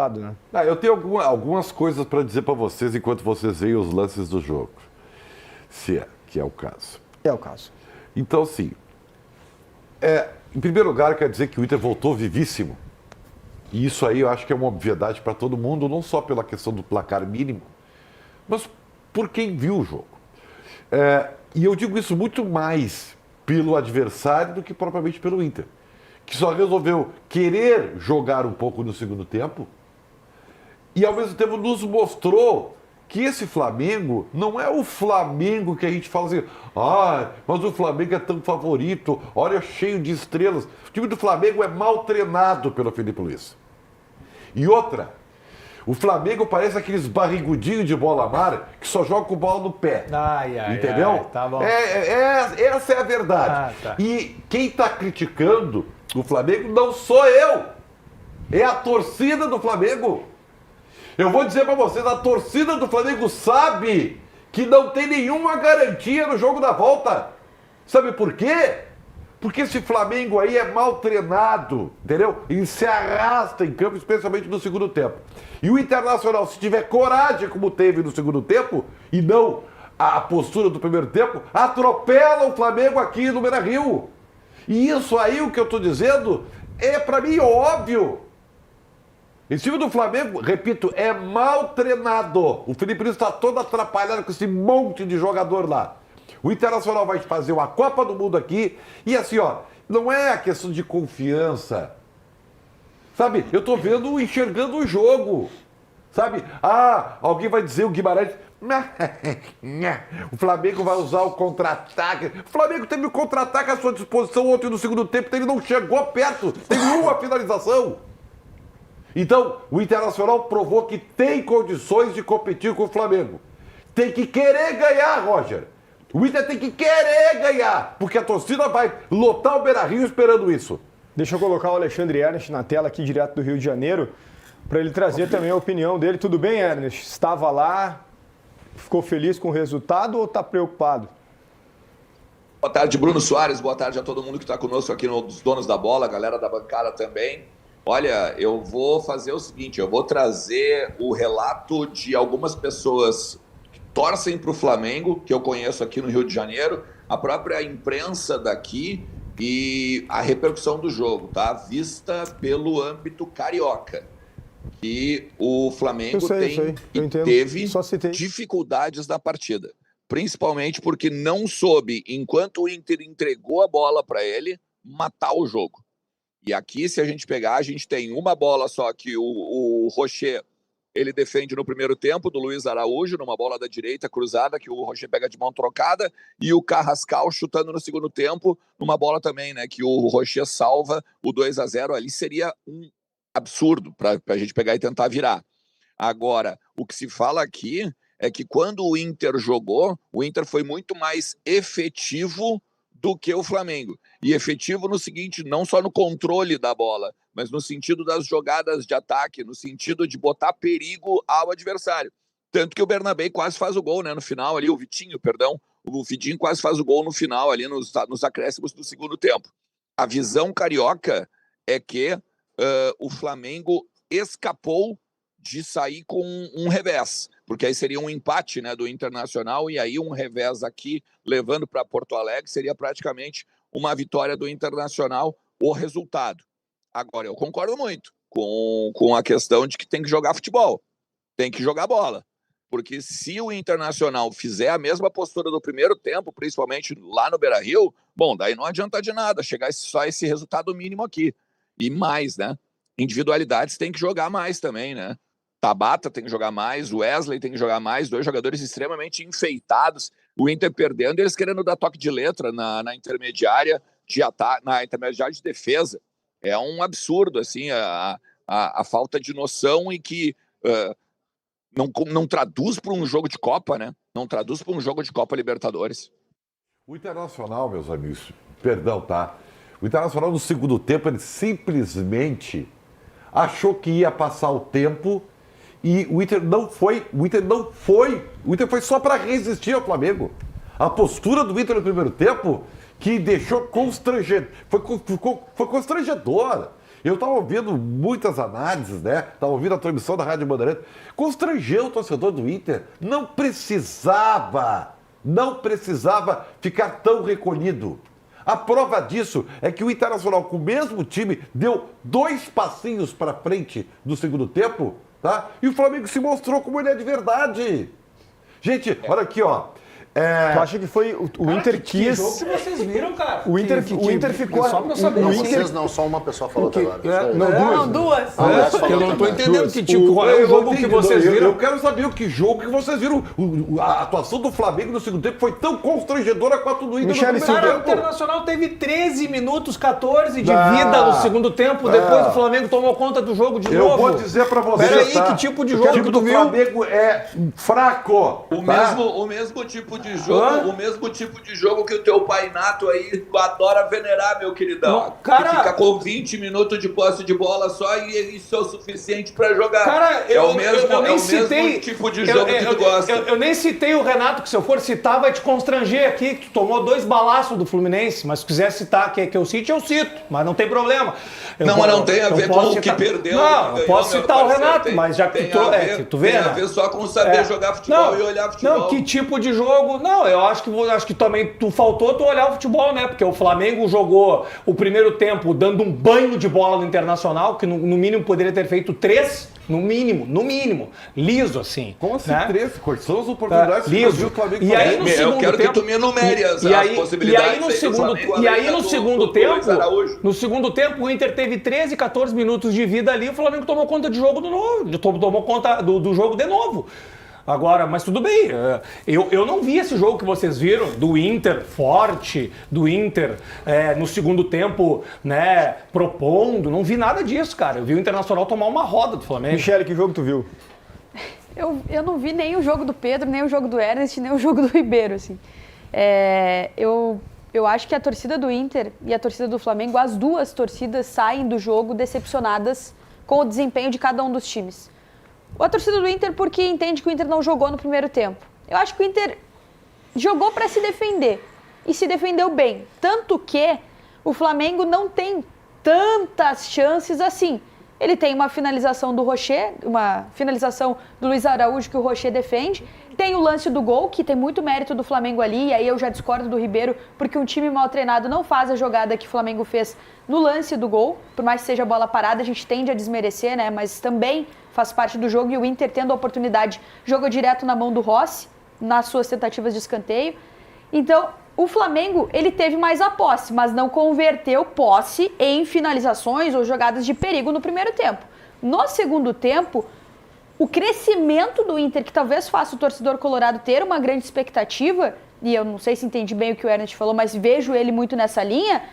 né? Eu tenho algumas coisas para dizer para vocês enquanto vocês veem os lances do jogo. Se é, que é o caso. É o caso. Então, sim. Em primeiro lugar, quer dizer que o Inter voltou vivíssimo. E isso aí eu acho que é uma obviedade para todo mundo, não só pela questão do placar mínimo, mas por quem viu o jogo. E eu digo isso muito mais pelo adversário do que propriamente pelo Inter, que só resolveu querer jogar um pouco no segundo tempo e ao mesmo tempo nos mostrou que esse Flamengo não é o Flamengo que a gente fala assim, mas o Flamengo é tão favorito, olha, cheio de estrelas. O time do Flamengo é mal treinado pelo Felipe Luiz. E outra, o Flamengo parece aqueles barrigudinhos de bola-mar que só jogam com bola no pé. Entendeu? Tá bom. Essa é a verdade. Tá. E quem está criticando o Flamengo não sou eu. É a torcida do Flamengo. Eu vou dizer para vocês, a torcida do Flamengo sabe que não tem nenhuma garantia no jogo da volta. Sabe por quê? Porque esse Flamengo aí é mal treinado, entendeu? Ele se arrasta em campo, especialmente no segundo tempo. E o Internacional, se tiver coragem como teve no segundo tempo, e não a postura do primeiro tempo, atropela o Flamengo aqui no Beira-Rio. E isso aí, o que eu estou dizendo, é para mim óbvio. Esse time do Flamengo, repito, é mal treinado. O Felipe Luiz está todo atrapalhado com esse monte de jogador lá. O Internacional vai fazer uma Copa do Mundo aqui e assim, não é a questão de confiança. Sabe, eu tô enxergando o jogo. Sabe, alguém vai dizer o Guimarães, o Flamengo vai usar o contra-ataque. O Flamengo teve o contra-ataque à sua disposição ontem no segundo tempo, ele não chegou perto, teve uma finalização. Então, o Internacional provou que tem condições de competir com o Flamengo. Tem que querer ganhar, Roger. O Inter tem que querer ganhar, porque a torcida vai lotar o Beira-Rio esperando isso. Deixa eu colocar o Alexandre Ernest na tela aqui, direto do Rio de Janeiro, para ele trazer também a opinião dele. Tudo bem, Ernest? Estava lá, ficou feliz com o resultado ou está preocupado? Boa tarde, Bruno Soares. Boa tarde a todo mundo que está conosco aqui nos Donos da Bola, a galera da bancada também. Olha, eu vou fazer o seguinte, eu vou trazer o relato de algumas pessoas que torcem para o Flamengo, que eu conheço aqui no Rio de Janeiro, a própria imprensa daqui e a repercussão do jogo, tá? Vista pelo âmbito carioca. Que o Flamengo teve dificuldades na partida. Principalmente porque não soube, enquanto o Inter entregou a bola para ele, matar o jogo. E aqui, se a gente pegar, a gente tem uma bola só que o Rocher, ele defende no primeiro tempo, do Luiz Araújo, numa bola da direita cruzada, que o Rocher pega de mão trocada, e o Carrascal chutando no segundo tempo, numa bola também, né, que o Rocher salva o 2-0. Ali seria um absurdo para a gente pegar e tentar virar. Agora, o que se fala aqui é que quando o Inter jogou, o Inter foi muito mais efetivo do que o Flamengo. E efetivo no seguinte, não só no controle da bola, mas no sentido das jogadas de ataque, no sentido de botar perigo ao adversário. Tanto que o Bernabé quase faz o gol, né, no final ali, o Vitinho quase faz o gol no final ali, nos acréscimos do segundo tempo. A visão carioca é que o Flamengo escapou de sair com um revés, porque aí seria um empate, né, do Internacional, e aí um revés aqui, levando para Porto Alegre, seria praticamente uma vitória do Internacional, o resultado. Agora, eu concordo muito com a questão de que tem que jogar futebol, tem que jogar bola, porque se o Internacional fizer a mesma postura do primeiro tempo, principalmente lá no Beira-Rio, bom, daí não adianta de nada chegar só esse resultado mínimo aqui. E mais, né? Individualidades tem que jogar mais também, né? Tabata tem que jogar mais, Wesley tem que jogar mais, 2 jogadores extremamente enfeitados, o Inter perdendo, eles querendo dar toque de letra na intermediária de ataque, na intermediária de defesa. É um absurdo, assim, a falta de noção e que não traduz para um jogo de Copa, né? Não traduz para um jogo de Copa Libertadores. O Internacional, meus amigos, perdão, tá? O Internacional no segundo tempo, ele simplesmente achou que ia passar o tempo e o Inter foi só para resistir ao Flamengo. A postura do Inter no primeiro tempo que deixou constrangedor, foi constrangedora. Eu estava ouvindo muitas análises, né? Estava ouvindo a transmissão da Rádio Bandeirantes. Constrangeu o torcedor do Inter. Não precisava ficar tão recolhido. A prova disso é que o Internacional, com o mesmo time, deu 2 passinhos para frente no segundo tempo, tá? E o Flamengo se mostrou como ele é de verdade. Gente, olha aqui, ó. Tu acha que foi o Inter Que quis... jogo que vocês viram, cara? O Inter ficou... Só pra eu saber. Não, o Inter- vocês não, só uma pessoa falou até agora. Não, duas. Eu não tô entendendo que tipo, qual é o jogo que vocês viram. Eu quero saber o que jogo que vocês viram. A atuação do Flamengo no segundo tempo foi tão constrangedora quanto do Inter Michele, no Cara, primeiro o tempo. Internacional teve 13 minutos, 14 de vida no segundo tempo. Depois o Flamengo tomou conta do jogo de Eu novo. vou dizer pra vocês, Peraí, tá? que tipo de O jogo time que do tu viu? Flamengo é fraco. O mesmo tipo de jogo, o mesmo tipo de jogo que o teu pai nato aí adora venerar, meu queridão. Não, cara- que fica com 20 minutos de posse de bola só e isso é o suficiente pra jogar. Cara, é o mesmo, eu nem é o citei, mesmo tipo de jogo que tu gosta. Eu nem citei o Renato, que se eu for citar vai te constranger aqui, que tu tomou 2 balaços do Fluminense, mas se quiser citar que eu cite, eu cito, mas não tem problema. Mas não tem a ver com o que perdeu. Não, eu posso meu citar o parceiro, Renato, mas já que tu vê, tem a né? ver só com saber jogar futebol e olhar futebol. Não, que tipo de jogo? Não, eu acho que também faltou tu olhar o futebol, né? Porque o Flamengo jogou o primeiro tempo dando um banho de bola no Internacional, que no mínimo poderia ter feito 3, no mínimo, liso assim. Como assim, né? 13? Quais são as oportunidades que Liso. o Flamengo E aí no Eu segundo quero tempo, que tu me enumere as possibilidades. e aí no aí do segundo, Flamengo, e aí além no do segundo Luiz tempo, Araújo. no segundo tempo o Inter teve 13, 14 minutos de vida ali, o Flamengo tomou conta de jogo de novo, tomou conta do jogo de novo. Agora, mas tudo bem, eu não vi esse jogo que vocês viram, do Inter forte, do Inter no segundo tempo, né, propondo, não vi nada disso, cara. Eu vi o Internacional tomar uma roda do Flamengo. Michele, que jogo tu viu? Eu não vi nem o jogo do Pedro, nem o jogo do Ernest, nem o jogo do Ribeiro, assim. Eu acho que a torcida do Inter e a torcida do Flamengo, as duas torcidas saem do jogo decepcionadas com o desempenho de cada um dos times. A torcida do Inter porque entende que o Inter não jogou no primeiro tempo. Eu acho que o Inter jogou para se defender e se defendeu bem. Tanto que o Flamengo não tem tantas chances assim. Ele tem uma finalização do Rocher, uma finalização do Luiz Araújo que o Rocher defende. Tem o lance do gol, que tem muito mérito do Flamengo ali, e aí eu já discordo do Ribeiro, porque um time mal treinado não faz a jogada que o Flamengo fez no lance do gol. Por mais que seja bola parada, a gente tende a desmerecer, né? Mas também faz parte do jogo, e o Inter tendo a oportunidade, jogou direto na mão do Rossi, nas suas tentativas de escanteio. Então, o Flamengo, ele teve mais a posse, mas não converteu posse em finalizações ou jogadas de perigo no primeiro tempo. No segundo tempo, o crescimento do Inter, que talvez faça o torcedor colorado ter uma grande expectativa, e eu não sei se entendi bem o que o Ernest falou, mas vejo ele muito nessa linha,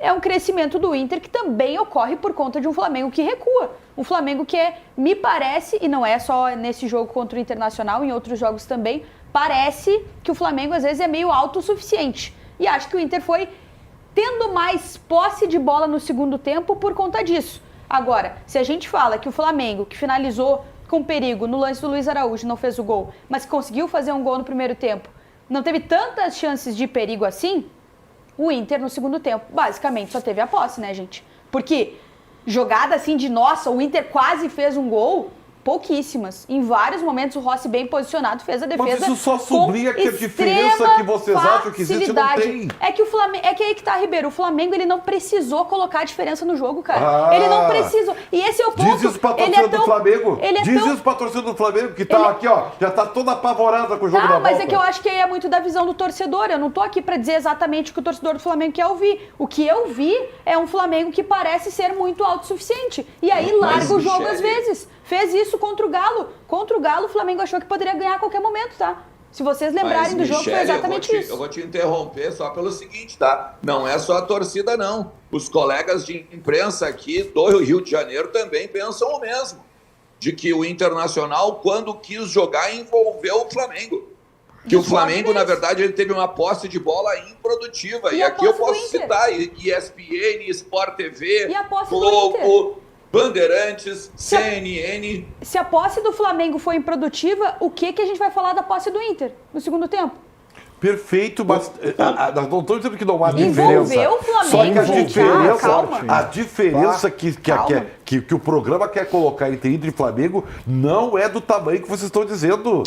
é um crescimento do Inter que também ocorre por conta de um Flamengo que recua. Um Flamengo que me parece, e não é só nesse jogo contra o Internacional, em outros jogos também, parece que o Flamengo às vezes é meio autossuficiente. E acho que o Inter foi tendo mais posse de bola no segundo tempo por conta disso. Agora, se a gente fala que o Flamengo, que finalizou com perigo no lance do Luiz Araújo, não fez o gol, mas conseguiu fazer um gol no primeiro tempo, não teve tantas chances de perigo assim, o Inter no segundo tempo basicamente só teve a posse, né, gente? Porque jogada assim de nossa, o Inter quase fez um gol, pouquíssimas. Em vários momentos o Rossi bem posicionado fez a defesa. Mas isso só sublinha que a diferença que vocês acham que existe não tem. É que o Flamengo, é que aí que tá, Ribeiro, o Flamengo ele não precisou colocar a diferença no jogo, cara. Ele não precisou. E esse é o ponto. Diz isso pra torcida do Flamengo. Diz isso pra torcida do Flamengo que tá aqui, ó, já tá toda apavorada com o jogo da mas volta. é que eu acho que aí é muito da visão do torcedor. Eu não tô aqui pra dizer exatamente o que o torcedor do Flamengo quer ouvir. O que eu vi é um Flamengo que parece ser muito autossuficiente. E aí larga o jogo às vezes. Fez isso contra o Galo. Contra o Galo, o Flamengo achou que poderia ganhar a qualquer momento, tá? Se vocês lembrarem do jogo, foi exatamente isso. Eu vou te interromper só pelo seguinte, tá? Não é só a torcida, não. Os colegas de imprensa aqui do Rio de Janeiro também pensam o mesmo. De que o Internacional, quando quis jogar, envolveu o Flamengo. Que o Flamengo, na verdade, ele teve uma posse de bola improdutiva. E aqui eu posso citar ESPN, Sport TV, Globo, Bandeirantes, CNN. Se a posse do Flamengo foi improdutiva, o que a gente vai falar da posse do Inter no segundo tempo? Perfeito, mas nós não estamos dizendo que não há diferença. Envolveu o Flamengo, Só que a gente. diferença, Calma. a diferença que o programa quer colocar entre Inter e Flamengo não é do tamanho que vocês estão dizendo.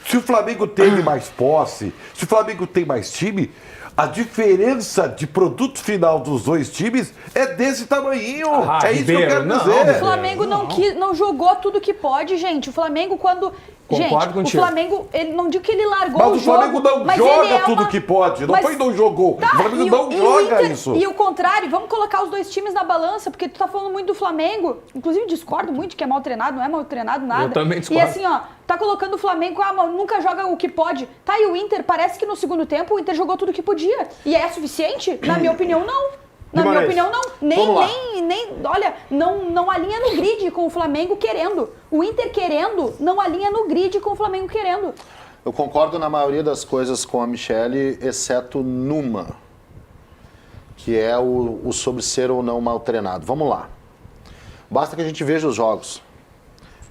Se o Flamengo teve mais posse, se o Flamengo tem mais time, a diferença de produto final dos dois times é desse tamanhinho. É isso que eu quero dizer. O Flamengo não jogou tudo que pode, gente. O Flamengo, quando. Concordo contigo. O Flamengo, ele não digo que ele largou Mas o o jogo. Flamengo não mas joga ele é tudo uma- que pode. Não Mas- foi não jogou. Tá, o Flamengo e não o joga Inter- isso. E o contrário, vamos colocar os dois times na balança, porque tu tá falando muito do Flamengo. Inclusive, discordo muito de que é mal treinado, não é mal treinado nada. Eu também E discordo. assim, ó, tá colocando o Flamengo, mas nunca joga o que pode. Tá, e o Inter, parece que no segundo tempo o Inter jogou tudo que podia. E é suficiente? Na minha opinião, não. Na minha Guimarães, opinião, não. vamos lá. Olha, não alinha no grid com o Flamengo querendo. O Inter querendo, não alinha no grid com o Flamengo querendo. Eu concordo na maioria das coisas com a Michele, exceto numa, que é o sobre ser ou não mal treinado. Vamos lá. Basta que a gente veja os jogos.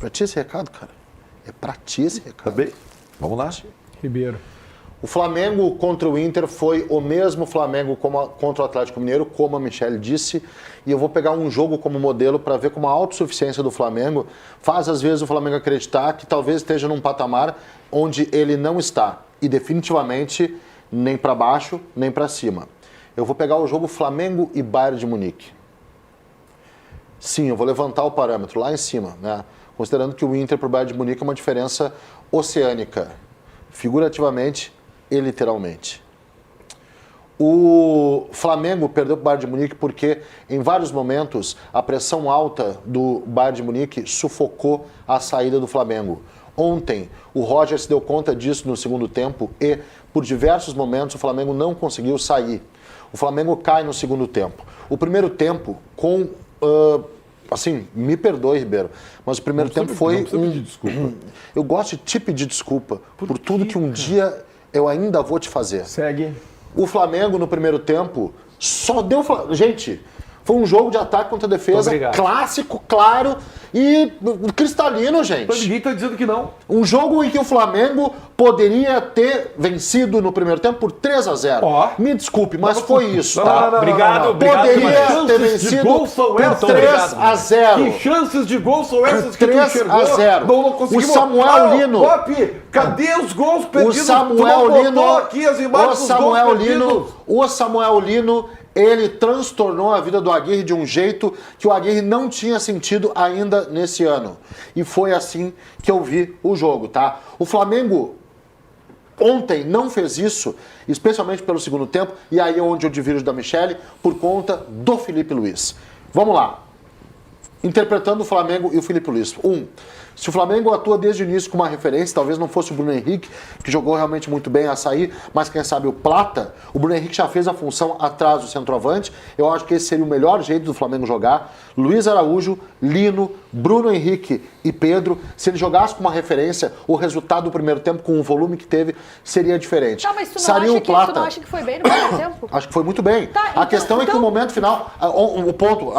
Pra ti esse recado, cara. É pra ti esse recado. Também. Vamos lá. Ribeiro. O Flamengo contra o Inter foi o mesmo Flamengo contra o Atlético Mineiro, como a Michele disse, e eu vou pegar um jogo como modelo para ver como a autossuficiência do Flamengo faz às vezes o Flamengo acreditar que talvez esteja num patamar onde ele não está, e definitivamente nem para baixo, nem para cima. Eu vou pegar o jogo Flamengo e Bayern de Munique. Sim, eu vou levantar o parâmetro lá em cima, né? Considerando que o Inter para o Bayern de Munique é uma diferença oceânica, figurativamente e literalmente. O Flamengo perdeu para o Bayern de Munique porque, em vários momentos, a pressão alta do Bayern de Munique sufocou a saída do Flamengo. Ontem, o Roger se deu conta disso no segundo tempo e, por diversos momentos, o Flamengo não conseguiu sair. O Flamengo cai no segundo tempo. O primeiro tempo, com... assim, me perdoe, Ribeiro, mas o primeiro tempo foi não precisa pedir desculpa. Eu gosto de te pedir desculpa por tudo que um dia eu ainda vou te fazer. Segue. O Flamengo, no primeiro tempo, só deu... Gente, foi um jogo de ataque contra defesa, Obrigado. clássico, claro e cristalino, Mas gente. ninguém está dizendo que não. Um jogo em que o Flamengo poderia ter vencido no primeiro tempo por 3-0. Ó. Me desculpe, mas foi isso, Não, tá? não, não, Obrigado, obrigado. Poderia Guimarães. ter Chances de vencido gol são por essas, 3-0. Que chances de gol são essas que tu 3 enxergou? a 0. Não conseguimos. O Samuel Lino- Pop, cadê os gols perdidos? O Samuel Tu não Lino, botou aqui as imagens dos gols perdidos. o Samuel Lino, ele transtornou a vida do Aguirre de um jeito que o Aguirre não tinha sentido ainda nesse ano. E foi assim que eu vi o jogo, tá? O Flamengo ontem não fez isso, especialmente pelo segundo tempo, e aí é onde eu divirjo da Michele, por conta do Felipe Luiz. Vamos lá. Interpretando o Flamengo e o Felipe Luiz. Se o Flamengo atua desde o início com uma referência, talvez não fosse o Bruno Henrique, que jogou realmente muito bem a sair, mas quem sabe o Plata, o Bruno Henrique já fez a função atrás do centroavante. Eu acho que esse seria o melhor jeito do Flamengo jogar. Luiz Araújo, Lino, Bruno Henrique e Pedro. Se ele jogasse com uma referência, o resultado do primeiro tempo, com o volume que teve, seria diferente. Tá, mas tu não, Saiu acha o Plata. tu não acha que foi bem no primeiro tempo? Acho que foi muito bem. Tá, A então- questão é que o momento final, o ponto,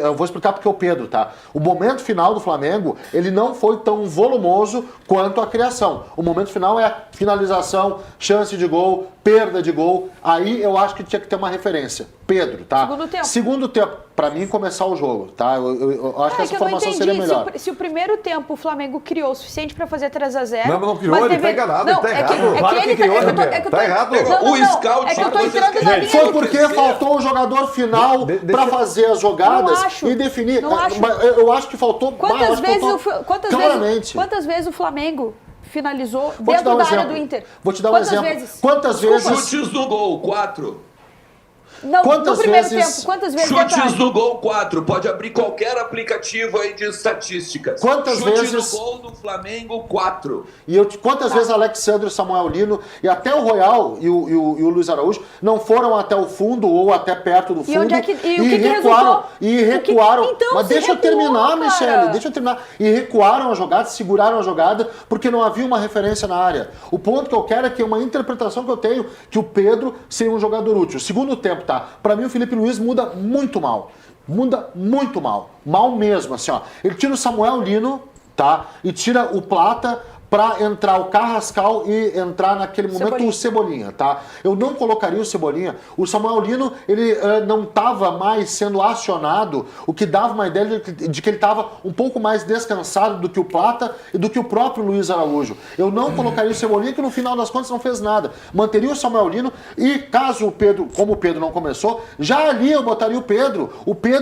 eu vou explicar porque é o Pedro, tá? O momento final do Flamengo, ele não foi tão volumoso quanto a criação. O momento final é finalização, chance de gol, perda de gol. Aí eu acho que tinha que ter uma referência. Pedro, tá? Segundo tempo. Segundo tempo, pra mim começar o jogo, tá? Eu acho que essa eu não formação seria entendi. melhor. Se o primeiro tempo o Flamengo criou o suficiente pra fazer 3-0. Não, não criou, mas ele teve- tá enganado, Não, ele tá é que, errado. é Claro que que ele criou, é que eu tô- Ribeiro. é que eu Tá tô- errado. O scout É que eu tô vocês entrando querem- na linha Foi do- porque Deixa- faltou o jogador final pra fazer as jogadas Não acho. e definir. Não acho. Mas eu acho que faltou. eu Quantas acho que vezes, faltou quantas claramente. vezes o Flamengo finalizou Vou te dar dentro um da área exemplo. do Inter? Vou te dar um Quantas exemplo. vezes? Quantas Desculpa. vezes- Chutes no gol, 4. Não, Quantas no primeiro vezes- tempo, quantas vezes dentro da Chutes área? no gol, 4. Pode abrir qualquer aplicativo aí de estatísticas. Quantas Chute vezes- no gol do Flamengo, 4. Quantas vezes Alexandre, Samuel Lino e até o Royal e o Luiz Araújo não foram até o fundo ou até perto do fundo E onde é que- e o que que recuaram. resultou? E recuaram. Então, Mas se deixa eu recuou, terminar, cara. Michele, deixa eu terminar. E recuaram a jogada, seguraram a jogada, porque não havia uma referência na área. O ponto que eu quero é que uma interpretação que eu tenho, que o Pedro seria um jogador útil. Segundo tempo, tá? Pra mim o Felipe Luiz muda muito mal. Muda muito mal. Mal mesmo, assim, ó. Ele tira o Samuel Lino, tá? E tira o Plata para entrar o Carrascal e entrar naquele momento o Cebolinha, tá? Eu não colocaria o Cebolinha. O Samuel Lino, ele não estava mais sendo acionado, o que dava uma ideia de que ele estava um pouco mais descansado do que o Plata e do que o próprio Luiz Araújo. Eu não colocaria o Cebolinha, que no final das contas não fez nada. Manteria o Samuel Lino e caso o Pedro, como o Pedro não começou, já ali eu botaria o Pedro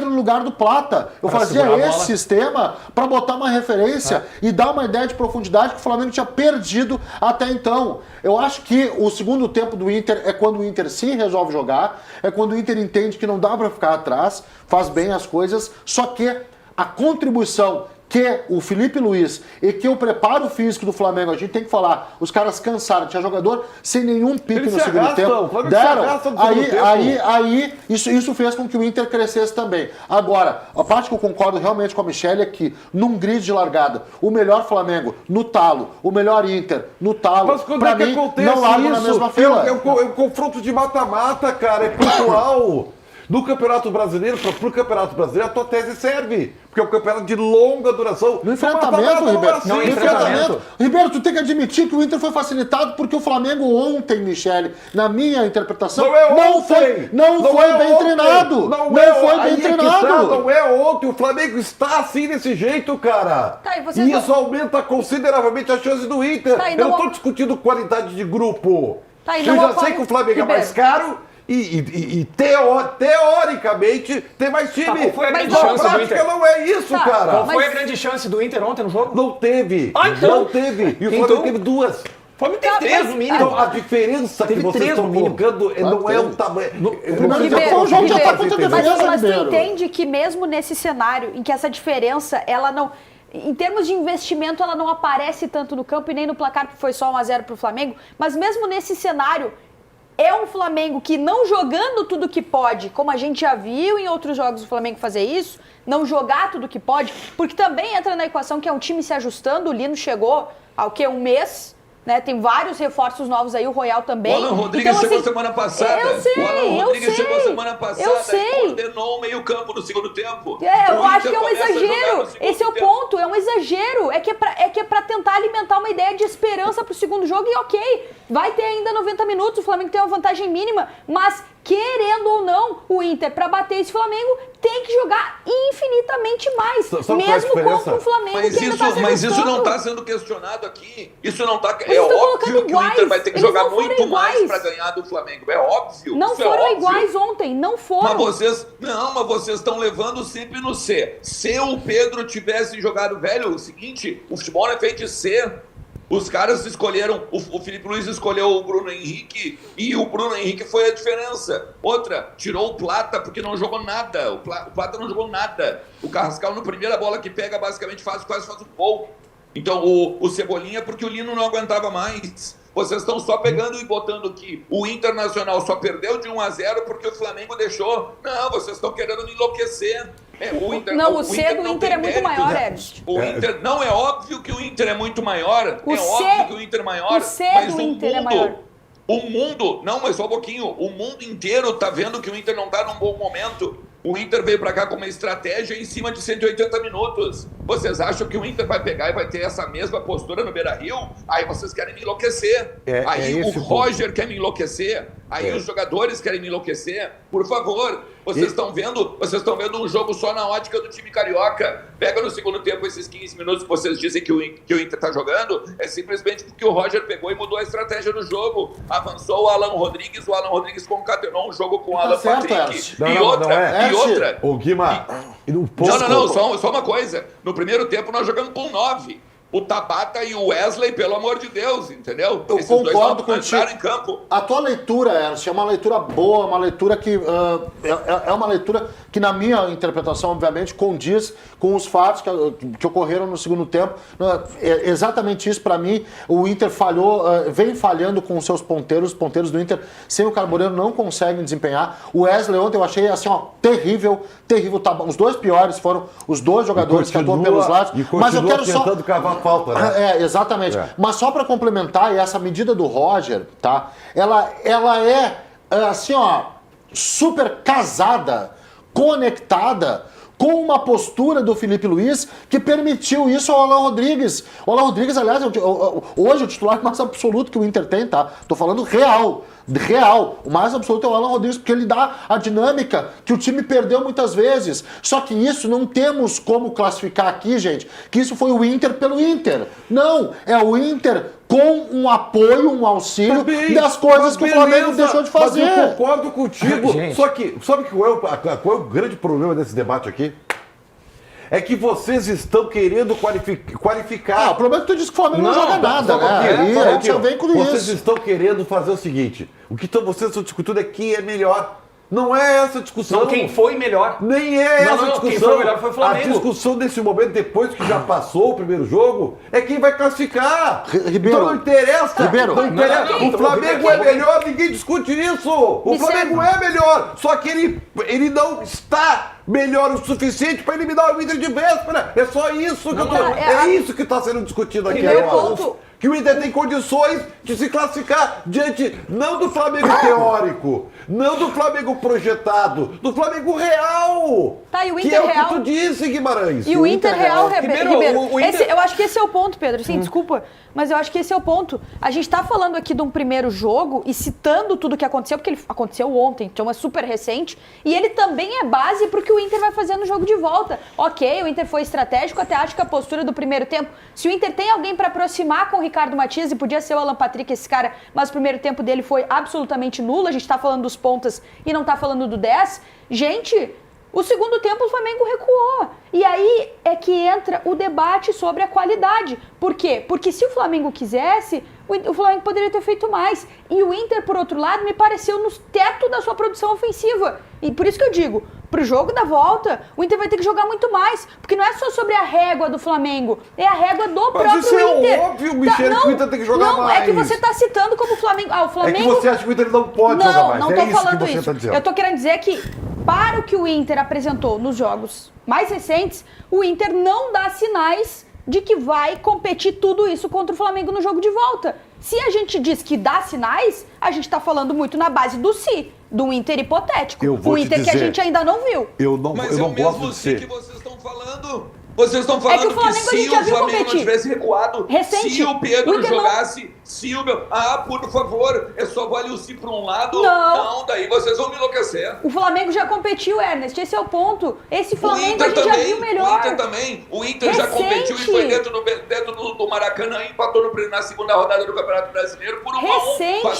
no lugar do Plata. Eu fazia esse sistema para botar uma referência e dar uma ideia de profundidade que o Flamengo tinha perdido até então. Eu acho que o segundo tempo do Inter é quando o Inter sim resolve jogar, é quando o Inter entende que não dá para ficar atrás, faz bem as coisas, só que a contribuição que o Felipe Luiz e que o preparo físico do Flamengo, a gente tem que falar, os caras cansaram, tinha jogador sem nenhum pique no segundo tempo. Deram. Aí isso fez com que o Inter crescesse também. Agora, a parte que eu concordo realmente com a Michele é que, num grid de largada, o melhor Flamengo no talo, o melhor Inter no talo, Mas quando pra é que mim, acontece não largo isso? na mesma fila. É um confronto de mata-mata, cara, é pontual. No Campeonato Brasileiro, pro Campeonato Brasileiro, a tua tese serve. Porque é um campeonato de longa duração. No enfrentamento, Ribeiro. Não, enfrentamento. Ribeiro, tu tem que admitir que o Inter foi facilitado porque o Flamengo ontem, Michele, na minha interpretação, não foi bem treinado. Não foi bem treinado. Não é ontem. O Flamengo está assim desse jeito, cara. Tá, e isso aumenta consideravelmente a chance do Inter. Tá, eu não estou discutindo qualidade de grupo. Tá, eu já sei que o Flamengo é mais caro. Teoricamente tem mais time. Tá, qual foi a grande Mas na chance do prática Inter? não é isso, cara. Qual foi a grande chance do Inter ontem no jogo? Não teve. Então. Não teve. E o Flamengo Então. teve duas. O Flamengo tem 3 no mínimo. Então, a diferença que Teve vocês 3 estão no mínimo. colocando não é o tamanho. O jogo já tá contra a defesa, Mas tu Ribeiro. entende que mesmo nesse cenário em que essa diferença, ela não... Em termos de investimento, ela não aparece tanto no campo e nem no placar, porque foi só 1-0 pro Flamengo, mas mesmo nesse cenário, é um Flamengo que não jogando tudo que pode, como a gente já viu em outros jogos o Flamengo fazer isso, não jogar tudo que pode, porque também entra na equação que é um time se ajustando, o Lino chegou há um mês, né? Tem vários reforços novos aí, o Royal também. O Alan Rodrigues então, chegou assim, semana passada. Eu sei, o Alan Rodrigues chegou sei, semana passada eu sei. e coordenou o meio-campo no segundo tempo. Eu O acho Inter que é um começa a jogar exagero. no segundo Esse é o tempo. ponto, é um exagero. É que é pra tentar alimentar uma ideia de esperança pro segundo jogo e ok, vai ter ainda 90 minutos, o Flamengo tem uma vantagem mínima, mas querendo ou não, o Inter, pra bater esse Flamengo, tem que jogar infinitamente mais. Sabe qual é a Mesmo diferença? contra um Flamengo Mas que ainda tá se isso não ajustando. está sendo questionado aqui. Isso não está. Mas É eu tô óbvio colocando que o Inter vai ter que iguais. jogar Eles não muito foram mais iguais. para ganhar do Flamengo. É óbvio. Não isso foram é óbvio. iguais ontem, não foram. Mas vocês estão levando sempre no C. Se o Pedro tivesse jogado, velho, o seguinte, o futebol não é feito de C. Os caras escolheram, o Felipe Luiz escolheu o Bruno Henrique e o Bruno Henrique foi a diferença. Outra, tirou o Plata porque não jogou nada. O Plata não jogou nada. O Carrascal, na primeira bola que pega, basicamente quase faz um gol. Então, o Cebolinha, porque o Lino não aguentava mais. Vocês estão só pegando e botando que o Internacional só perdeu de 1-0 porque o Flamengo deixou. Não, vocês estão querendo me enlouquecer. O C do Inter é muito maior, Ernst. O Inter, não, é óbvio que o Inter é muito maior. Óbvio que o Inter é maior. O C mas do Inter é maior. O mundo, não, mas só um pouquinho. O mundo inteiro tá vendo que o Inter não tá num bom momento. O Inter veio pra cá com uma estratégia em cima de 180 minutos. Vocês acham que o Inter vai pegar e vai ter essa mesma postura no Beira-Rio? Aí vocês querem me enlouquecer. Aí o Roger quer me enlouquecer. Aí os jogadores querem me enlouquecer. Por favor, vocês estão vendo um jogo só na ótica do time carioca. Pega no segundo tempo esses 15 minutos que vocês dizem que o Inter tá jogando. É simplesmente porque o Roger pegou e mudou a estratégia do jogo. Avançou o Alan Rodrigues concatenou um jogo com o Alan Patrick. E outra. Ô, Guima, só uma coisa. No primeiro tempo nós jogamos com 9. O Tabata e o Wesley, pelo amor de Deus, entendeu? Eu concordo contigo. Entraram em campo. A tua leitura, Ernst, é uma leitura boa, uma leitura que é uma leitura que, na minha interpretação, obviamente, condiz com os fatos que ocorreram no segundo tempo. É exatamente isso, para mim, o Inter falhou, vem falhando com os seus ponteiros. Os ponteiros do Inter, sem o Carboneiro, não conseguem desempenhar. O Wesley ontem eu achei assim, ó, terrível. Os dois piores foram os dois jogadores que atuam pelos lados. Mas eu quero só cavar falta, né? Exatamente. Mas só para complementar, essa medida do Roger, tá? Ela é assim, ó, super casada, conectada com uma postura do Felipe Luiz que permitiu isso ao Alan Rodrigues. O Alan Rodrigues, aliás, hoje o titular mais absoluto que o Inter tem, tá? Tô falando real. O mais absoluto é o Alan Rodrigues, porque ele dá a dinâmica que o time perdeu muitas vezes. Só que isso não temos como classificar aqui, gente, que isso foi o Inter pelo Inter. Não, é o Inter com um apoio, um auxílio das coisas que o Flamengo deixou de fazer. Mas eu concordo contigo. Gente. Só que, sabe qual é o grande problema desse debate aqui? É que vocês estão querendo qualificar. O problema é que tu disse que o Flamengo não joga nada, só um né? pouquinho, Aí só um a gente já pouquinho. vem com Vocês isso. estão querendo fazer o seguinte: vocês estão discutindo é quem é melhor. Não é essa a discussão. Não, quem foi melhor. Nem é essa a discussão. Quem foi melhor foi o Flamengo. A discussão nesse momento, depois que já passou o primeiro jogo, é quem vai classificar. Ribeiro. Então não interessa. Ribeiro. Não interessa. Não, O Flamengo é melhor, ninguém discute isso. O Vicente. Flamengo é melhor. Só que ele não está melhor o suficiente para eliminar o Inter de véspera. É só isso que eu tô... É isso que está sendo discutido aqui Primeiro agora. ponto. Que o Inter tem condições de se classificar diante, não do Flamengo teórico, não do Flamengo projetado, do Flamengo real. Tá, e o que Inter é real? o que tu disse, Guimarães. E o Inter real, Ribeiro, Ribeiro, o Inter- eu acho que esse é o ponto, Pedro. Sim, desculpa, mas eu acho que esse é o ponto. A gente tá falando aqui de um primeiro jogo e citando tudo que aconteceu, porque ele aconteceu ontem, então é super recente, e ele também é base pro que o Inter vai fazer no jogo de volta. Ok, o Inter foi estratégico, até acho que a postura do primeiro tempo, se o Inter tem alguém para aproximar com o Ricardo Matias, e podia ser o Alan Patrick esse cara, mas o primeiro tempo dele foi absolutamente nulo, a gente tá falando dos pontas e não tá falando do 10, gente... O segundo tempo o Flamengo recuou. E aí é que entra o debate sobre a qualidade. Por quê? Porque se o Flamengo quisesse, o Flamengo poderia ter feito mais. E o Inter, por outro lado, me pareceu no teto da sua produção ofensiva. E por isso que eu digo, pro jogo da volta, o Inter vai ter que jogar muito mais. Porque não é só sobre a régua do Flamengo, é a régua do próprio isso é Inter. óbvio, Michele, que o Inter tem que jogar não, é que mais. você tá citando como o Flamengo... Ah, o É Flamengo... que você acha que o Inter não pode jogar mais. Não é tô isso falando que você isso. está dizendo. Eu tô querendo dizer que, para o que o Inter apresentou nos jogos mais recentes, o Inter não dá sinais de que vai competir tudo isso contra o Flamengo no jogo de volta. Se a gente diz que dá sinais, a gente tá falando muito na base do si, do Inter hipotético. Eu vou O te Inter que a dizer, gente ainda não viu. Eu não Mas é o gosto mesmo de sim ser. que vocês estão falando. Vocês estão É falando que o Flamengo a se gente já o viu Flamengo não competir. tivesse recuado, Recente. se o Pedro O Inter não- jogasse, se o meu... Ah, por favor, é só vale o si para um lado. Não. Daí vocês vão me enlouquecer. O Flamengo já competiu, Ernest. Esse é o ponto. Esse O Flamengo a Inter gente já também, viu melhor. o Inter também. O Inter já Recente. competiu e foi dentro do Maracanã e empatou na segunda rodada do Campeonato Brasileiro por 1-1. Recente.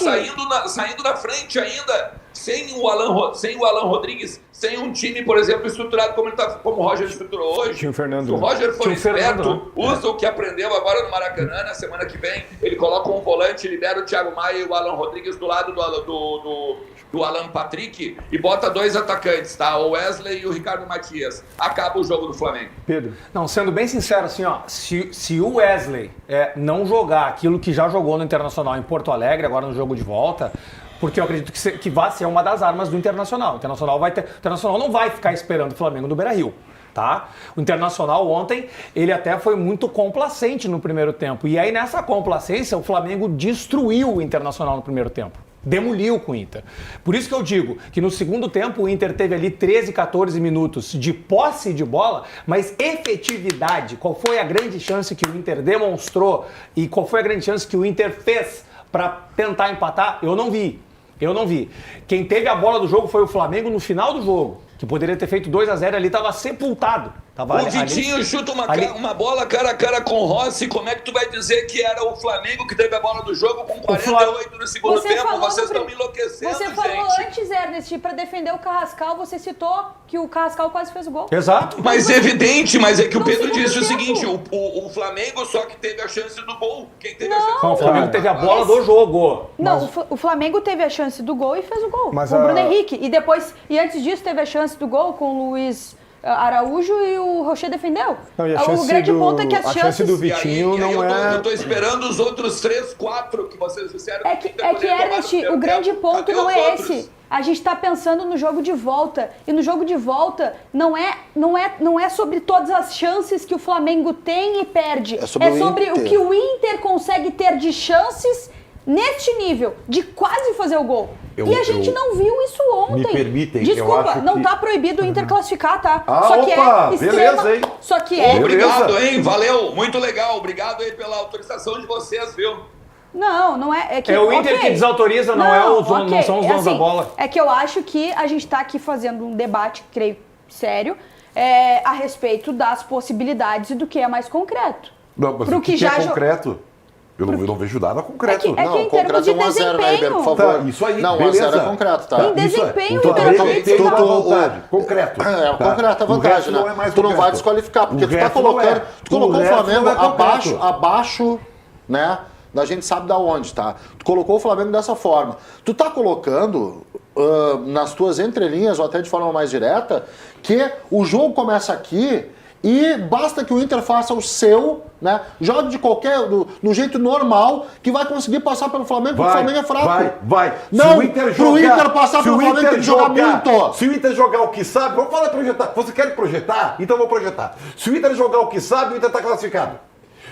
Saindo na frente ainda. Sem o Alan Rodrigues, sem um time, por exemplo, estruturado como o Roger estruturou hoje. Tinha o Fernando. Se o Roger for Tinha o Fernando, esperto, usa o que aprendeu agora no Maracanã, na semana que vem, ele coloca um volante, libera o Thiago Maia e o Alan Rodrigues do lado do Alan Patrick e bota dois atacantes, tá? O Wesley e o Ricardo Matias. Acaba o jogo do Flamengo. Pedro. Não, sendo bem sincero, assim, ó, se o Wesley não jogar aquilo que já jogou no Internacional em Porto Alegre, agora no jogo de volta, porque eu acredito que vai ser uma das armas do Internacional. O Internacional não vai ficar esperando o Flamengo do Beira-Rio, tá? O Internacional ontem, ele até foi muito complacente no primeiro tempo. E aí nessa complacência, o Flamengo destruiu o Internacional no primeiro tempo. Demoliu com o Inter. Por isso que eu digo que no segundo tempo o Inter teve ali 13, 14 minutos de posse de bola, mas efetividade, qual foi a grande chance que o Inter demonstrou e qual foi a grande chance que o Inter fez para tentar empatar, eu não vi. Quem teve a bola do jogo foi o Flamengo no final do jogo, que poderia ter feito 2-0 ali, estava sepultado. O Vitinho chuta uma bola cara a cara com o Rossi. Como é que tu vai dizer que era o Flamengo que teve a bola do jogo com 48 no segundo tempo? Vocês estão me enlouquecendo, Você gente. falou antes, Ernest, para defender o Carrascal, você citou que o Carrascal quase fez o gol. Exato. Mas é evidente, mas é que o No Pedro segundo disse o tempo. seguinte, o Flamengo só que teve a chance do gol. Quem teve a chance Não, o Flamengo teve a bola do jogo. Não, o Flamengo teve a chance do gol e fez o gol. Mas com o a- Bruno Henrique. E antes disso teve a chance do gol com o Luiz Araújo e o Rocher defendeu. Não, e a O chance grande do- ponto é que as a chance chances... do Vitinho E aí não é... eu tô esperando os outros 3, 4 que vocês disseram. É que, o Inter poderia tomar no Ernest, primeiro o grande tempo. ponto Cadê não os é outros? esse. A gente tá pensando no jogo de volta. E no jogo de volta não é sobre todas as chances que o Flamengo tem e perde. É sobre o sobre Inter. o que o Inter consegue ter de chances neste nível, de quase fazer o gol. E a gente não viu isso ontem. Me permitem, eu Desculpa, acho não que- tá proibido o Inter classificar, tá? Ah, Só que opa, é extrema, beleza, hein? Só que é... Obrigado, hein? Valeu, muito legal. Obrigado aí pela autorização de vocês, viu? Não é que... É o Inter ok. que desautoriza, não é os donos- não são os donos da bola. É que eu acho que a gente tá aqui fazendo um debate, creio, sério, a respeito das possibilidades e do que é mais concreto. Não, mas Pro o que, que é já jo- concreto? Eu não vejo nada concreto. É que Não, em termos de concreto é 1 a 0, né, Ribeiro, por desempenho. favor. Tá, isso aí, Não, beleza. 1 a 0 é concreto, tá? Em desempenho, Isso é, Ribeiro, tu também tem você uma tá- vontade, concreto. É, o tá? concreto é O vantagem, resto né? não é mais Tu não vai concreto. desqualificar, porque O tu tá resto não colocando. é. Tu colocou o resto Flamengo não é concreto. abaixo, né? Da gente sabe da onde, tá? Tu colocou o Flamengo dessa forma. Tu tá colocando nas tuas entrelinhas, ou até de forma mais direta, que o jogo começa aqui. E basta que o Inter faça o seu, né? Jogue de no jeito normal, que vai conseguir passar pelo Flamengo, porque o Flamengo é fraco. Vai. Não, Se o Inter pro Inter passar se pelo o Flamengo Inter tem que jogar muito. Se o Inter jogar o que sabe, vamos falar projetar. Você quer projetar? Então vou projetar. Se o Inter jogar o que sabe, o Inter tá classificado.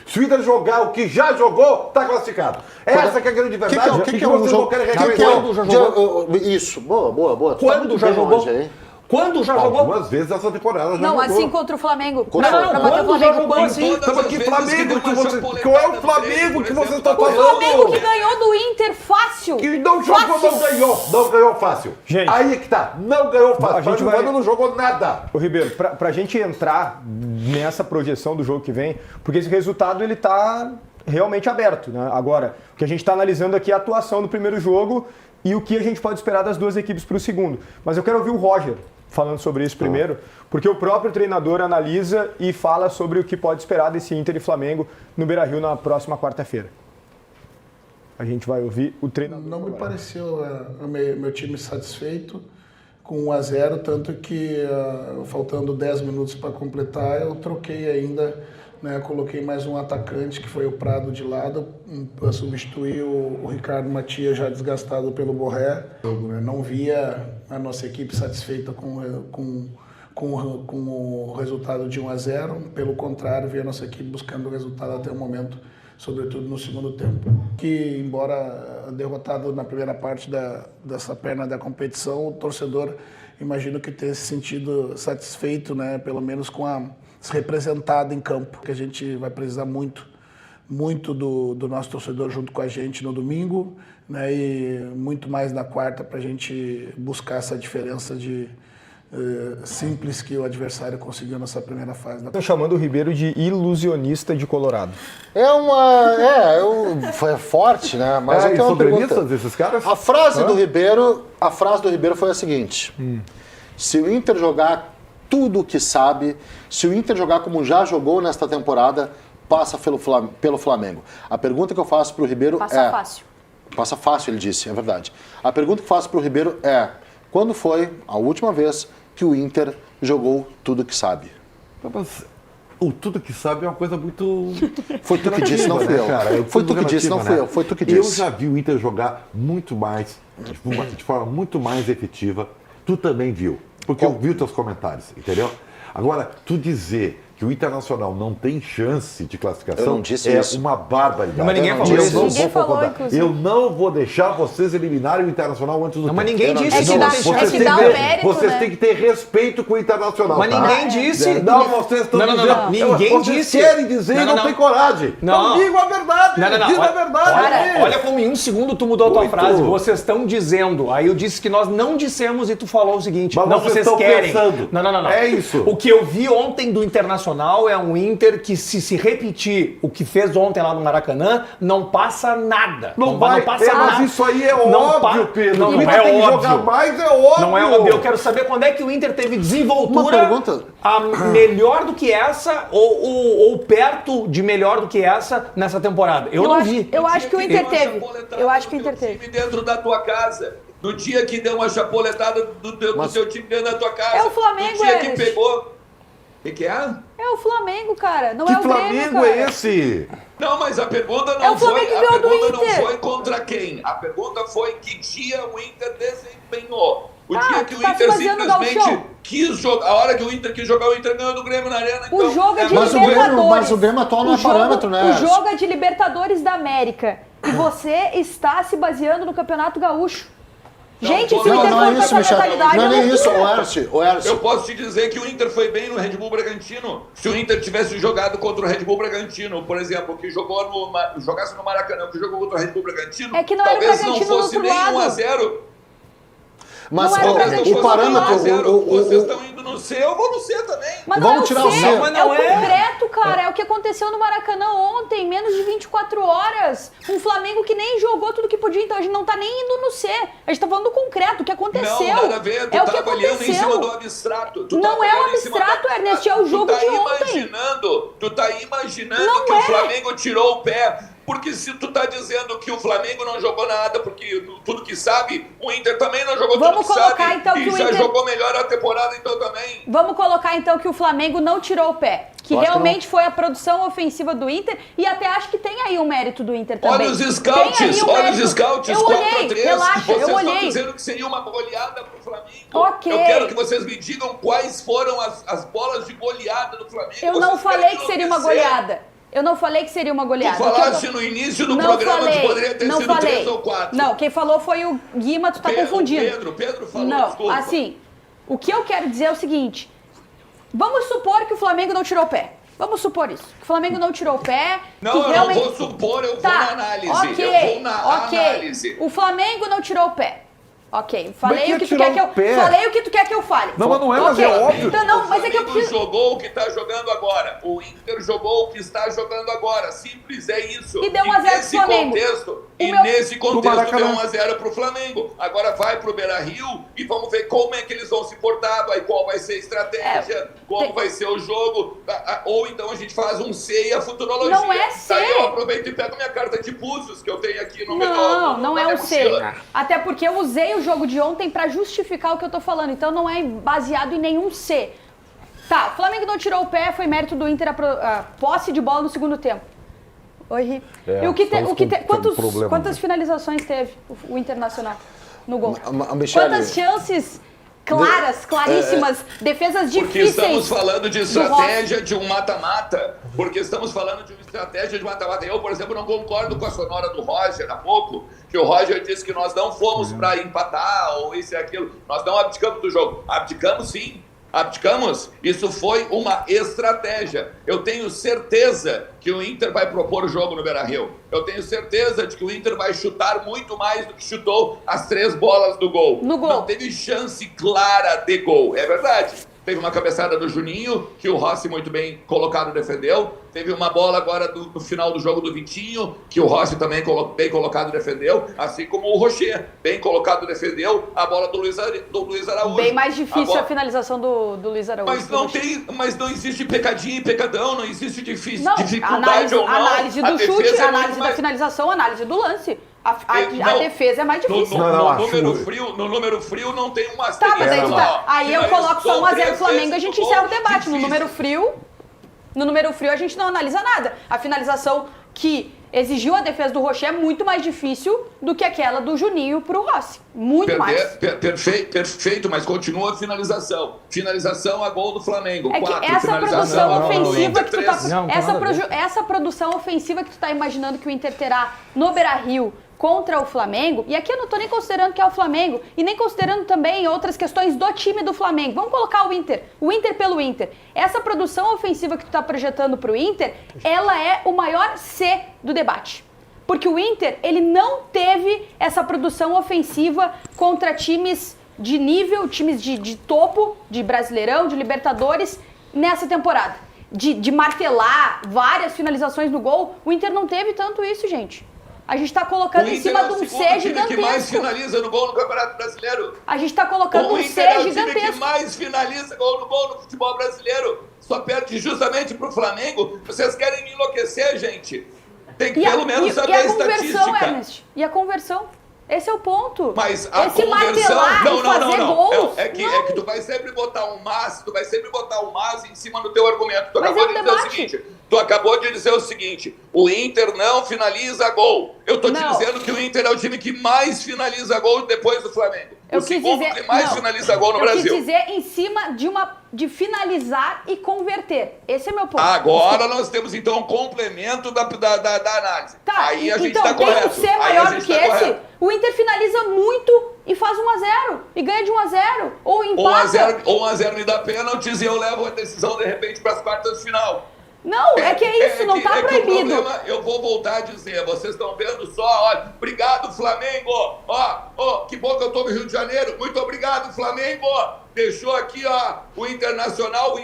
Se o Inter jogar o que já jogou, tá classificado. Essa que é a grande verdade. O que é um vocês jogo? não querem Que é reconhecer. Quando já jogou? Isso, boa. Tu tá Quando muito já bem jogou? hoje, hein? Quando já jogou? Algumas vezes essa temporada já Não, jogou. assim contra o Flamengo. Contra- Pra Não, bater o quando já Flamengo, jogou quando? assim? Estamos aqui, Todas as vezes Flamengo, que deu uma qual é o chapuletada no Flamengo treino, que por você exemplo, está da O falando? Flamengo que ganhou do Inter fácil. Que não jogou, não ganhou fácil. Gente. Aí é que tá, não ganhou fácil. A gente O vai- Flamengo não jogou nada. Ô Ribeiro, pra gente entrar nessa projeção do jogo que vem, porque esse resultado ele tá realmente aberto, né? Agora, o que a gente está analisando aqui é a atuação do primeiro jogo e o que a gente pode esperar das duas equipes para o segundo. Mas eu quero ouvir o Roger falando sobre isso primeiro, porque o próprio treinador analisa e fala sobre o que pode esperar desse Inter e Flamengo no Beira-Rio na próxima quarta-feira. A gente vai ouvir o treinador. Não me pareceu meu time satisfeito com 1 a 0, tanto que faltando 10 minutos para completar, eu troquei ainda, né, coloquei mais um atacante, que foi o Prado de lado, para substituir o Ricardo Matias, já desgastado pelo Borré. Eu não via a nossa equipe satisfeita com o resultado de 1 a 0, pelo contrário, via a nossa equipe buscando o resultado até o momento, sobretudo no segundo tempo. Que, embora derrotado na primeira parte dessa perna da competição, o torcedor, imagino que tenha se sentido satisfeito, né, pelo menos com se representado em campo, que a gente vai precisar muito do nosso torcedor junto com a gente no domingo, né, e muito mais na quarta para a gente buscar essa diferença simples que o adversário conseguiu nessa primeira fase. Estão chamando o Ribeiro de ilusionista de Colorado. Foi forte, né? Mas eu e tenho uma pergunta. soberistas esses caras? A frase do Ribeiro foi a seguinte: se o Inter jogar tudo o que sabe, se o Inter jogar como já jogou nesta temporada, passa pelo Flamengo. A pergunta que eu faço para o Ribeiro Passa fácil. Passa fácil, ele disse, é verdade. A pergunta que faço para o Ribeiro é: quando foi a última vez que o Inter jogou tudo que sabe? Mas o tudo que sabe é uma coisa muito... Foi tu que disse, não fui eu. Cara, Foi tu que disse, não fui eu. Foi tu que disse. Eu já vi o Inter jogar muito mais, de forma muito mais efetiva. Tu também viu, porque eu vi os teus comentários, entendeu? Agora, tu dizer que o Internacional não tem chance de classificação Eu não disse é isso. uma barbaridade. Mas ninguém Eu não falou disse isso. Eu não Ninguém vou falou, concordar. inclusive. Eu não vou deixar vocês eliminarem o Internacional antes do Não, mas tempo. ninguém Eu não disse disse que não isso. tem Vocês chance. que dá o têm- mérito, vocês né? têm que ter respeito com o Internacional. Mas tá? ninguém disse. Não, vocês estão Não, não, dizendo. não. Ninguém vocês disse. querem dizer e não tem coragem. Não. Então diga a verdade. Não. Diga a verdade. Olha como em um segundo tu mudou a tua Muito. frase. Vocês estão dizendo. Aí eu disse que nós não dissemos e tu falou o seguinte. Mas não, vocês vocês estão querem. pensando. Não. É isso. O que eu vi ontem do Internacional é um Inter que, se repetir o que fez ontem lá no Maracanã, não passa nada. Não passa mas nada. isso aí é Não óbvio, Pedro. Não, o não Inter é tem que óbvio. jogar mais, é óbvio. Não é óbvio. Eu quero saber quando é que o Inter teve Uma desenvoltura pergunta. melhor do que essa ou perto de melhor do que essa nessa temporada. Eu não vi. Eu acho que o Inter teve. Chapoletada Eu acho que o do teu Inter teve. time dentro da tua casa. No dia que deu uma chapoletada do teu time dentro da tua casa. É o Flamengo, No dia que Ernest. pegou. O que é? É o Flamengo, cara. Não Que é o Grêmio, Flamengo cara. é esse? Não, mas a pergunta É não o Flamengo foi. que A ganhou do pergunta não Inter. foi contra quem. A pergunta foi que dia o Inter desempenhou. O Ah, dia que tu o tá Inter se baseando no simplesmente Gauchão. quis jogar. A hora que o Inter quis jogar, o Inter ganhou do Grêmio na Arena. O jogo é de Mas o Libertadores. Grêmio atual não é parâmetro, né? O jogo é de Libertadores da América. E você está se baseando no Campeonato Gaúcho. Gente, Não, se o Inter Não for é com isso, essa Michel. mentalidade... Não é é nem loucura. isso, o Erce. Eu posso te dizer que o Inter foi bem no Red Bull Bragantino. Se o Inter tivesse jogado contra o Red Bull Bragantino, por exemplo, que jogasse no Maracanã, que jogou contra o Red Bull Bragantino, É que não era o talvez não Bragantino do fosse outro nem lado. 1-0. Mas Não era ó, Bragantino, o parâmetro... Vocês estão indo no C, eu vou no C também. Mas Vamos não é tirar o o C, C. Mas é o não é. concreto, cara. É o que aconteceu no Maracanã ontem, menos de 24 horas. Um Flamengo que nem jogou tudo que podia, então a gente não tá nem indo no C. A gente tá falando do concreto, o que aconteceu. Não, nada a ver, tu é o tá que avaliando em cima do aconteceu. abstrato. Não é o abstrato, Ernest, é o jogo de ontem. Tu tá imaginando Não que é. o Flamengo tirou o pé. Porque se tu tá dizendo que o Flamengo não jogou nada, porque tudo que sabe, o Inter também não jogou Vamos tudo que colocar, sabe. então, e que o já Inter- jogou melhor a temporada então também. Vamos colocar então que o Flamengo não tirou o pé. Que Eu acho que realmente foi a produção ofensiva do Inter. E até acho que tem aí um mérito do Inter também. Olha os Tem scouts, aí um olha mérito. os scouts, Eu 4 olhei, a 3. relaxa, Vocês eu estão olhei. dizendo que seria uma goleada pro Flamengo. Ok. Eu quero que vocês me digam quais foram as bolas de goleada do Flamengo. Eu não Vocês falei querem que seria uma enlouquecer. goleada. Eu não falei que seria uma Tu goleada. falaste no início do Não programa falei, que poderia ter não sido falei. 3 ou 4. Não, quem falou foi o Guima, tu tá confundindo. Pedro falou, Não, desculpa. assim, o que eu quero dizer é o seguinte. Vamos supor que o Flamengo não tirou o pé. Vamos supor isso. Que o Flamengo não tirou o pé. Não, que eu realmente... não vou supor, eu vou Tá, na análise. ok, eu vou na ok. análise. O Flamengo não tirou o pé. Ok, falei que o que tu tirar quer que eu o pé? falei o que tu quer que eu fale. Não, mas não é, mas Ok, é óbvio. Então, não, mas é que eu O Flamengo preciso. jogou o que está jogando agora. O Inter jogou o que está jogando agora. Simples, é isso. E deu 1 a 0 pro nesse Flamengo. contexto, O meu- nesse contexto Maracanã. deu 1 a 0 pro Flamengo. Agora vai pro Beira-Rio e vamos ver como é que eles vão se portar, qual vai ser a estratégia, como tem- vai ser o jogo. Ou então a gente faz um C e a futurologia. Não é C. Daí eu aproveito e pego minha carta de pulsos que eu tenho aqui no meu Não é na um minha C. mochila. Até porque eu usei o jogo de ontem pra justificar o que eu tô falando. Então não é baseado em nenhum C. Tá, o Flamengo não tirou o pé, foi mérito do Inter a posse de bola no segundo tempo. Oi, Ri. E estamos com problema. quantas finalizações teve o Internacional no gol? Michele, Quantas chances claras, claríssimas, defesas Porque difíceis? estamos falando de do estratégia de um mata-mata. Porque estamos falando de uma estratégia de mata-mata. Eu, por exemplo, não concordo com a sonora do Roger há pouco, que o Roger disse que nós não fomos para empatar ou isso e aquilo. Nós não abdicamos do jogo. Abdicamos sim. Abdicamos? Isso foi uma estratégia. Eu tenho certeza que o Inter vai propor o jogo no Beira-Rio. Eu tenho certeza de que o Inter vai chutar muito mais do que chutou as 3 bolas do gol. No gol. Não teve chance clara de gol. É verdade. Teve uma cabeçada do Juninho, que o Rossi muito bem colocado defendeu. Teve uma bola agora no final do jogo do Vitinho, que o Rossi também bem colocado defendeu. Assim como o Rocher, bem colocado defendeu. A bola do Luiz Araújo. Bem mais difícil a bola... finalização do Luiz Araújo. Mas não existe pecadinho e pecadão, não existe Não, dificuldade ou não. análise A do defesa chute, é muito análise da mais- finalização, análise do lance. A Não. defesa é mais difícil. No número frio não tem uma Tá, mas aí, tu tá, aí eu coloco só 1 a 0 Flamengo e a gente encerra o debate. No número frio a gente não analisa nada. A finalização que exigiu a defesa do Rocher é muito mais difícil do que aquela do Juninho pro Rossi. Muito mais. Perfeito, mas continua a finalização. Finalização a gol do Flamengo. É que 4, essa finalização produção a gol do ofensiva Inter, que tu tá, 3. Não, tem nada a ver. essa produção ofensiva que tu tá imaginando que o Inter terá no Beira-Rio contra o Flamengo, e aqui eu não tô nem considerando que é o Flamengo, e nem considerando também outras questões do time do Flamengo. Vamos colocar o Inter pelo Inter. Essa produção ofensiva que tu tá projetando pro Inter, ela é o maior C do debate. Porque o Inter, ele não teve essa produção ofensiva contra times de nível, times de topo, de Brasileirão, de Libertadores, nessa temporada. De martelar várias finalizações no gol, o Inter não teve tanto isso, gente. A gente tá colocando em cima de um C O Inter é o time que mais gigantesco. finaliza no gol no Campeonato Brasileiro. A gente tá colocando O um Inter C é o time que gigantesco. mais finaliza gol no futebol brasileiro. Só perde justamente pro Flamengo. Vocês querem me enlouquecer, gente? Tem que pelo menos saber a conversão, estatística. Ernest? E a conversão? Esse é o ponto. Mas a Esse conversão... martelar e fazer gols. É que tu vai sempre botar um mas, em cima do teu argumento. Tu Mas acabou é um de dizer debate. o seguinte. Tu acabou de dizer o seguinte: o Inter não finaliza gol. Eu tô te Não. dizendo que o Inter é o time que mais finaliza gol depois do Flamengo. Eu o quis segundo dizer, que mais não, finaliza gol no eu Brasil. quis dizer em cima de finalizar e converter. Esse é meu ponto. Agora nós temos então um complemento da análise. Tá, Aí a gente então está tem correto. um C Aí a maior gente do que tá esse. correto. O Inter finaliza muito e faz 1-0. E ganha de 1-0. Ou empata. 1-0 me dá pênaltis e eu levo a decisão de repente para as quartas de final. Não, é que é isso, não tá que proibido. O problema, eu vou voltar a dizer, vocês estão vendo só, olha, obrigado Flamengo, ó, que bom que eu tô no Rio de Janeiro, muito obrigado Flamengo, deixou aqui, ó, o Internacional,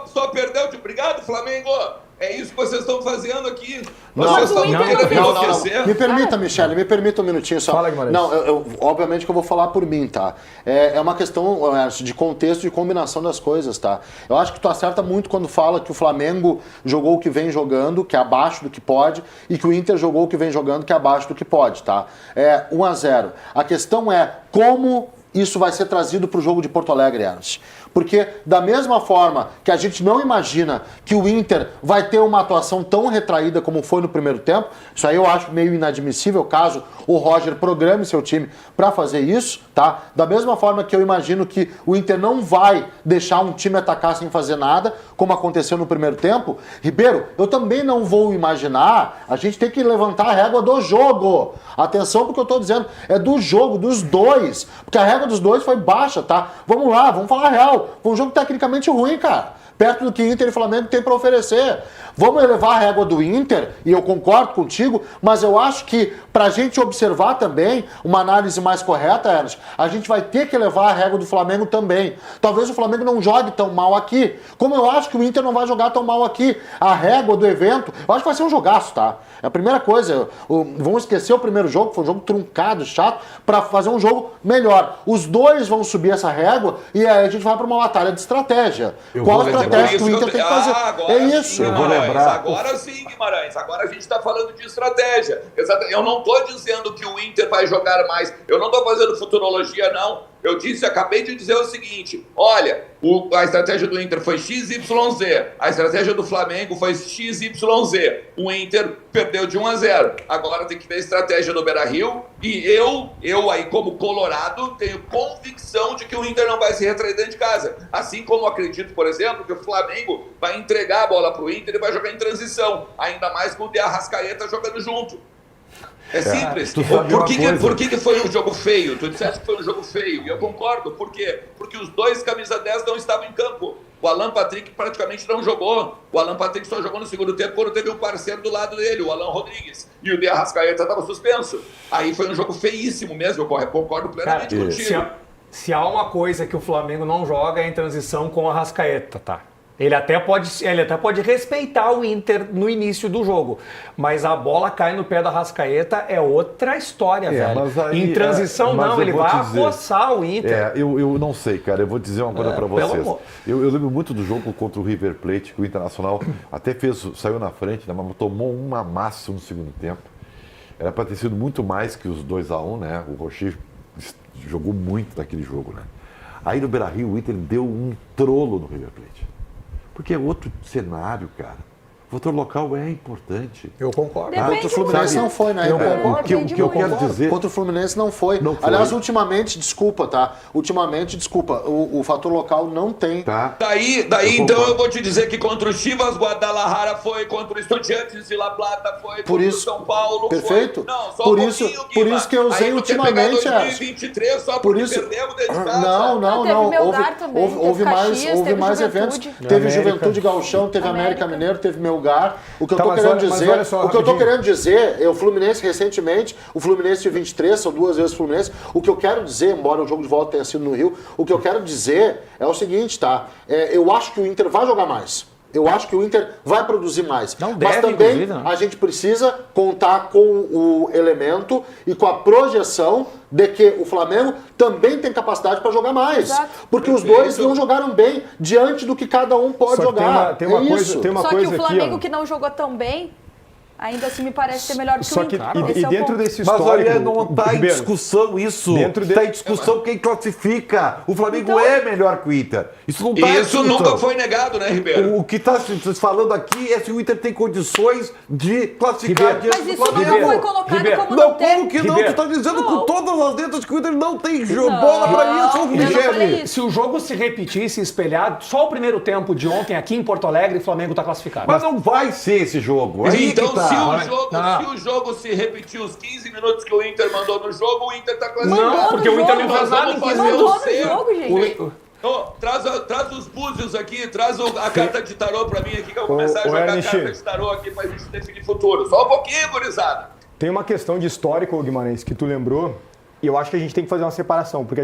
só perdeu de obrigado Flamengo. É isso que vocês estão fazendo aqui. Vocês estão querendo enlouquecer. Me permita, Michele, me permita um minutinho só. Fala, Guimarães. Não, obviamente que eu vou falar por mim, tá? É uma questão de contexto e combinação das coisas, tá? Eu acho que tu acerta muito quando fala que o Flamengo jogou o que vem jogando, que é abaixo do que pode, e que o Inter jogou o que vem jogando, que é abaixo do que pode, tá? 1-0. A questão é como isso vai ser trazido para o jogo de Porto Alegre, Ernst. Porque da mesma forma que a gente não imagina que o Inter vai ter uma atuação tão retraída como foi no primeiro tempo, isso aí eu acho meio inadmissível caso o Roger programe seu time para fazer isso, tá? Da mesma forma que eu imagino que o Inter não vai deixar um time atacar sem fazer nada, como aconteceu no primeiro tempo, Ribeiro, eu também não vou imaginar, a gente tem que levantar a régua do jogo. Atenção porque eu tô dizendo, é do jogo, dos dois, porque a régua dos dois foi baixa, tá? Vamos lá, vamos falar a real. Foi um jogo tecnicamente ruim, cara. Perto do que Inter e Flamengo tem para oferecer. Vamos elevar a régua do Inter, e eu concordo contigo, mas eu acho que para a gente observar também uma análise mais correta, Ernst, a gente vai ter que elevar a régua do Flamengo também. Talvez o Flamengo não jogue tão mal aqui, como eu acho que o Inter não vai jogar tão mal aqui. A régua do evento, eu acho que vai ser um jogaço, tá? É a primeira coisa. Vamos esquecer o primeiro jogo, que foi um jogo truncado, chato, para fazer um jogo melhor. Os dois vão subir essa régua e aí a gente vai para uma batalha de estratégia. Qual a estratégia que o Inter tem que fazer? É isso. Eu vou lembrar. Agora sim, Guimarães. Agora a gente está falando de estratégia. Eu não estou dizendo que o Inter vai jogar mais. Eu não estou fazendo futurologia, não. Eu acabei de dizer o seguinte, olha, a estratégia do Inter foi XYZ, a estratégia do Flamengo foi XYZ, o Inter perdeu de 1-0, agora tem que ver a estratégia do Beira-Rio, e eu aí como colorado tenho convicção de que o Inter não vai se retrair dentro de casa, assim como acredito, por exemplo, que o Flamengo vai entregar a bola pro Inter e vai jogar em transição, ainda mais com o De Arrascaeta jogando junto. É simples. Por que foi um jogo feio? Tu disseste que foi um jogo feio. E eu concordo. Por quê? Porque os dois camisa 10 não estavam em campo. O Alan Patrick praticamente não jogou. O Alan Patrick só jogou no segundo tempo quando teve um parceiro do lado dele, o Alan Rodrigues. E o De Arrascaeta estava suspenso. Aí foi um jogo feíssimo mesmo. Eu concordo plenamente contigo. Se há uma coisa que o Flamengo não joga é em transição com a Arrascaeta, tá? Ele até pode respeitar o Inter no início do jogo, mas a bola cai no pé da Arrascaeta é outra história, velho. Aí, em transição não, ele vai acossar o Inter. Eu não sei, cara, eu vou dizer uma coisa pra vocês. Eu lembro muito do jogo contra o River Plate, que o Internacional até saiu na frente, né, mas tomou uma massa no segundo tempo. Era pra ter sido muito mais que os 2-1, né? O Rocher jogou muito naquele jogo, né? Aí no Beira-Rio o Inter deu um trolo no River Plate. Porque é outro cenário, cara. O fator local é importante. Eu concordo. Contra o Fluminense não foi, né? Eu concordo. O que eu quero dizer... Contra o Fluminense não foi. Aliás, ultimamente, desculpa, tá? O fator local não tem. Tá. Daí então eu vou te dizer que contra o Chivas Guadalajara foi, contra o Estudiantes de La Plata foi, contra o São Paulo perfeito? Foi. Não, só por isso que eu usei ultimamente. 2023 só porque perdemos dentro de casa. Não. Houve mais eventos. Teve América. Juventude Gauchão, teve América Mineiro, teve Melgar. O que eu tô mas querendo olha dizer, só, o Fluminense recentemente, o Fluminense de 23, são 2 vezes Fluminense. O que eu quero dizer, embora o jogo de volta tenha sido no Rio, o que eu quero dizer é o seguinte, tá? Eu acho que o Inter vai jogar mais. Eu acho que o Inter vai produzir mais. Mas também a gente precisa contar com o elemento e com a projeção de que o Flamengo também tem capacidade para jogar mais. Exato. Porque os dois não jogaram bem diante do que cada um pode jogar. Tem uma coisa Só aqui, que o Flamengo ó. que não jogou tão bem ainda assim me parece ser melhor que Só o que, Inter. e Esse é o dentro ponto. desse Mas histórico... olha, não está em Ribeiro, discussão isso. Dentro de- Está em discussão quem classifica. O Flamengo Então- é melhor que o Inter. Isso não está E em isso discussão. nunca foi negado, né, Ribeiro? O que está se falando aqui é se o Inter tem condições de classificar Ribeiro. diante Mas do isso Flamengo. não foi colocado Ribeiro. como Não, não ter. como que não? Ribeiro. Tu tá dizendo Não. com todas as letras que o Inter não tem Não, bola pra eu isso, não Michele. falei isso. Se o jogo se repetir, se espelhar, só o primeiro tempo de ontem aqui em Porto Alegre, o Flamengo está classificado. Mas não vai ser esse jogo. Aí Então, que tá. se o jogo se repetir os 15 minutos que o Inter mandou no jogo, o Inter tá classificado. Não, porque o Inter não faz nada em 15 Vamos Mandou fazer no o jogo, gente. Ô, traz os búzios aqui, traz a carta de tarô pra mim aqui, que eu vou começar a Ô, jogar a Ernest. carta de tarô aqui pra gente definir futuro. Só um pouquinho, gurizada. Tem uma questão de histórico, Guimarães, que tu lembrou, e eu acho que a gente tem que fazer uma separação, porque a gente